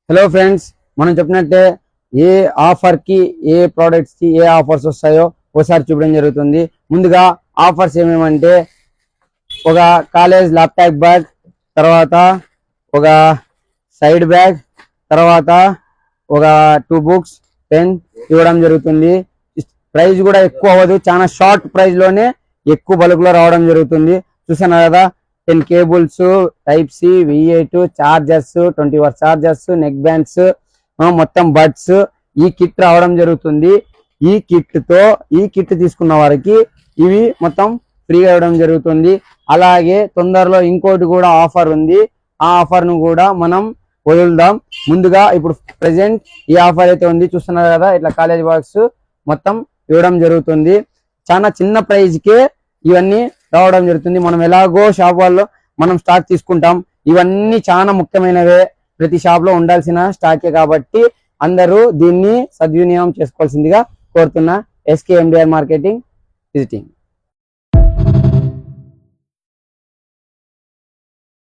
Hello friends, మనం చెప్పినట్టే ఏ offer కి ఏ ప్రోడక్ట్స్ కి ఏ ఆఫర్స్ వస్తాయో ఒకసారి చూపడం జరుగుతుంది. ముందుగా ఆఫర్స్ ఏమేమంటే ఒక కాలేజ్ ల్యాప్టాప్ బ్యాగ్, తర్వాత ఒక సైడ్ బ్యాగ్, తర్వాత ఒక 2 బుక్స్, పెన్ ఇవ్వడం జరుగుతుంది. ప్రైస్ కూడా ఎక్కువ అవ్వదు, చాలా షార్ట్ ప్రైస్ లోనే ఎక్కువ బల్క్ లో రావడం జరుగుతుంది. చూస్తున్నారు కదా, 10 cables, type C, V8 chargers, 20 watt chargers, neck bands, మొత్తం బడ్స్ ఈ కిట్ రావడం జరుగుతుంది. ఈ కిట్ తీసుకున్న వారికి ఇవి మొత్తం ఫ్రీగా ఇవ్వడం జరుగుతుంది. అలాగే తొందరలో ఇంకోటి కూడా ఆఫర్ ఉంది. ఆ ఆఫర్ ను కూడా మనం వదులుదాం. ముందుగా ఇప్పుడు ప్రెసెంట్ ఈ ఆఫర్ అయితే ఉంది, చూస్తున్నారు కదా, ఇట్లా కాలేజ్ బాక్స్ మొత్తం ఇవ్వడం జరుగుతుంది. చాలా చిన్న ప్రైజ్ కే ఇవన్నీ రావడం జరుగుతుంది. మనం ఎలాగో షాప్ వాళ్ళు మనం స్టాక్ తీసుకుంటాం. ఇవన్నీ చాలా ముఖ్యమైనవే, ప్రతి షాప్ లో ఉండాల్సిన స్టాకే. కాబట్టి అందరూ దీన్ని సద్వినియోగం చేసుకోవాల్సిందిగా కోరుతున్నా. SK MDR marketing visiting.